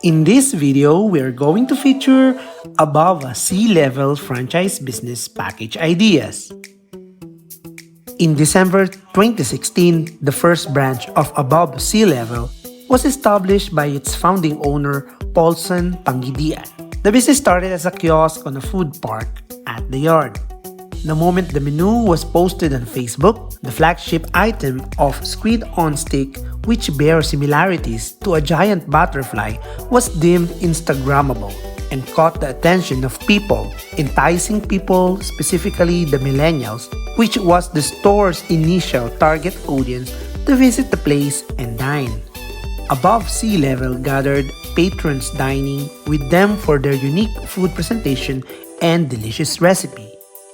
In this video, we are going to feature above C-level franchise business package ideas. In December 2016, the first branch of Above C-level was established by its founding owner, Paulson Pangidian. The business started as a kiosk on a food park at the yard. The moment the menu was posted on Facebook, the flagship item of squid on stick, which bears similarities to a giant butterfly, was deemed Instagrammable and caught the attention of people, enticing people, specifically the millennials, which was the store's initial target audience, to visit the place and dine. Above C-level gathered patrons dining with them for their unique food presentation and delicious recipe.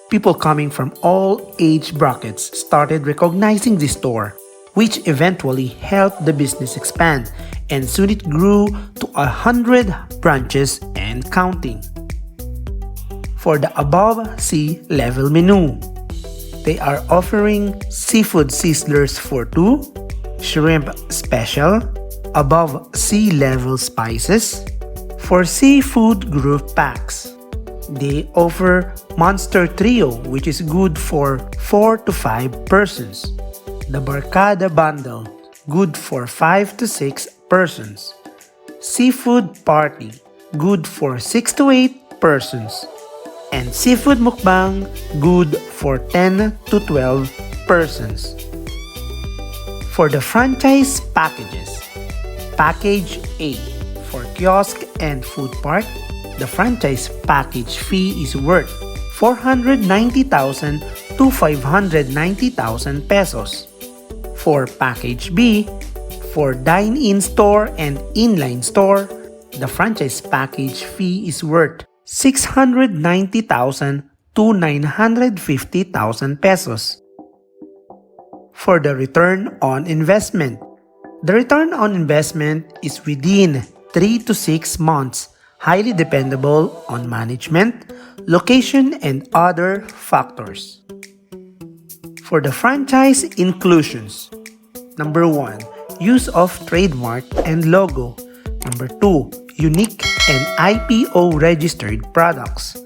People coming from all age brackets started recognizing the store, which eventually helped the business expand, and soon it grew to 100 branches and counting. For the Above C-level menu, they are offering seafood sizzlers for 2, shrimp special, Above C-level spices, for seafood group packs. They offer Monster Trio, which is good for 4 to 5 persons. The Barkada Bundle, good for 5 to 6 persons. Seafood Party, good for 6 to 8 persons. And Seafood Mukbang, good for 10 to 12 persons. For the franchise packages, Package A, for kiosk and food park, the franchise package fee is worth 490,000 to 590,000 pesos. For Package B, for dine-in store and inline store, the franchise package fee is worth 690,000 to 950,000 pesos. For the return on investment, the return on investment is within 3 to 6 months, highly dependable on management, location, and other factors. For the franchise inclusions, number 1, use of trademark and logo. Number 2, unique and IPO registered products.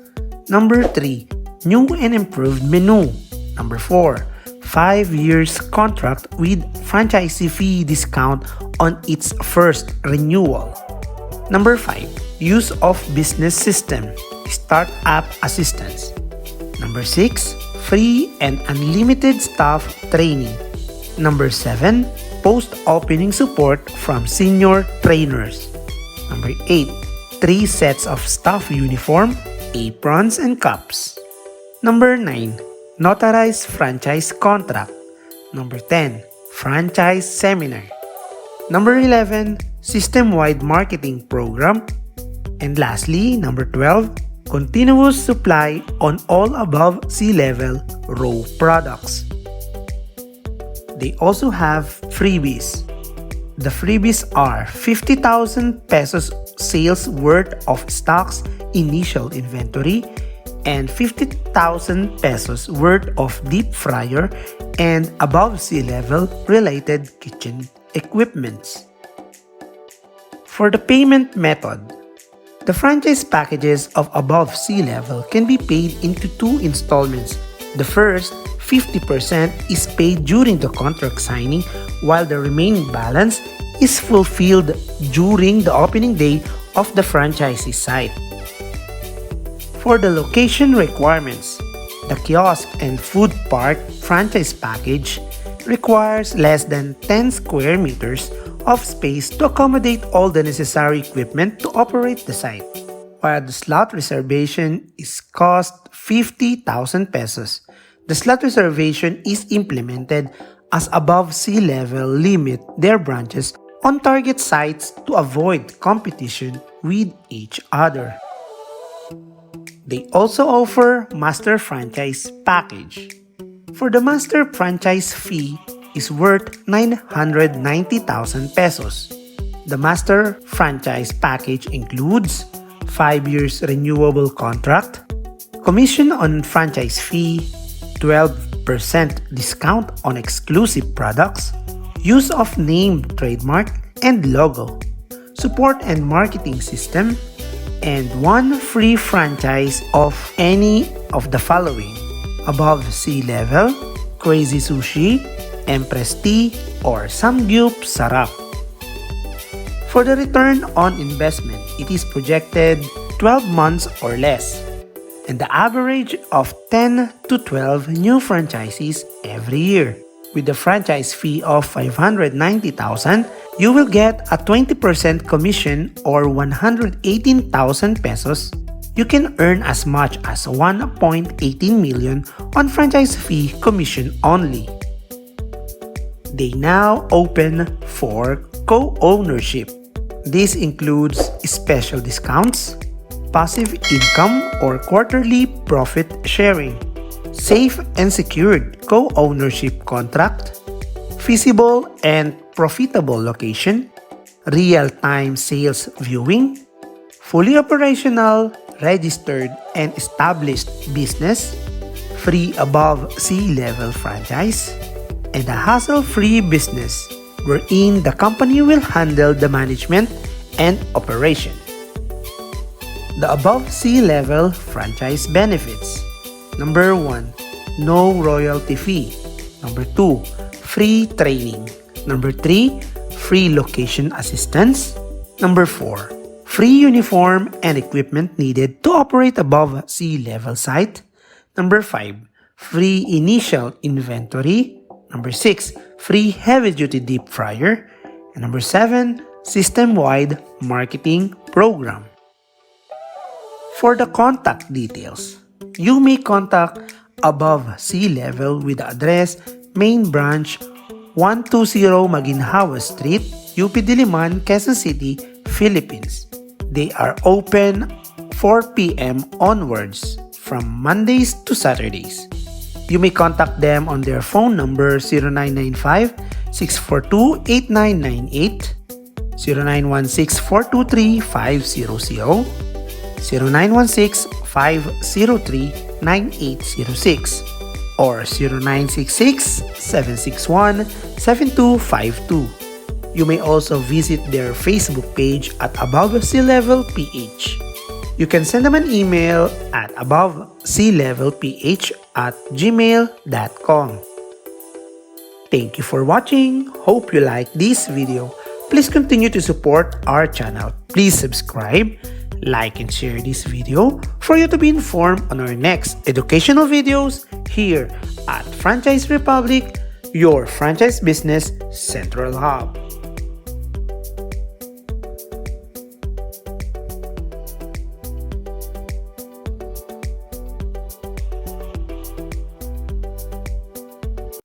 Number 3, new and improved menu. Number 4, 5 years contract with franchisee fee discount on its first renewal. Number 5, use of business system, startup assistance. Number 6, free and unlimited staff training. Number 7, post-opening support from senior trainers. Number 8, 3 sets of staff uniform, aprons, and cups. Number 9, notarized franchise contract. Number 10, franchise seminar. Number 11, system-wide marketing program. And lastly, number 12, continuous supply on all Above C-level raw products. They also have freebies. The freebies are 50,000 pesos sales worth of stocks initial inventory and 50,000 pesos worth of deep fryer and Above C-level related kitchen equipments. For the payment method, the franchise packages of Above C-level can be paid into 2 installments. The first, 50%, is paid during the contract signing, while the remaining balance is fulfilled during the opening day of the franchisee site. For the location requirements, the kiosk and food park franchise package requires less than 10 square meters of space to accommodate all the necessary equipment to operate the site, while the slot reservation is cost 50,000 pesos. The slot reservation is implemented as Above C-level limit their branches on target sites to avoid competition with each other. They also offer Master Franchise Package. For the Master Franchise fee is worth 990,000 pesos. The Master Franchise Package includes 5 years renewable contract, commission on franchise fee, 12% discount on exclusive products, use of name, trademark, and logo, support and marketing system, and 1 free franchise of any of the following: Above Sea Level, Crazy Sushi, Empress Tea, or Samgyup Sarap. For the return on investment, it is projected 12 months or less, and the average of 10 to 12 new franchisees every year. With the franchise fee of 590,000, you will get a 20% commission or 118,000 pesos. You can earn as much as 1.18 million on franchise fee commission only. They now open for co-ownership. This includes special discounts, passive income or quarterly profit sharing, safe and secured co-ownership contract, feasible and profitable location, real-time sales viewing, fully operational, registered and established business, free above sea level franchise, and a hassle-free business wherein the company will handle the management and operation. The above sea level franchise benefits: Number 1, no royalty fee. Number 2, free training. Number 3, free location assistance. Number 4, free uniform and equipment needed to operate above sea level site. Number 5, free initial inventory. Number 6, free heavy-duty deep fryer. And number 7, system-wide marketing program. For the contact details, you may contact Above Sea Level with the address Main Branch 120 Maginhawa Street, UP Diliman, Quezon City, Philippines. They are open 4 p.m. onwards from Mondays to Saturdays. You may contact them on their phone number 0995-642-8998, 0916-423-500, 0916-503-9806, or 0966-761-7252. You may also visit their Facebook page at Above Sea Level PH. You can send them an email at abovesealevelph@gmail.com. Thank you for watching. Hope you like this video. Please continue to support our channel. Please subscribe, like, and share this video for you to be informed on our next educational videos here at Franchise Republic, your franchise business central hub.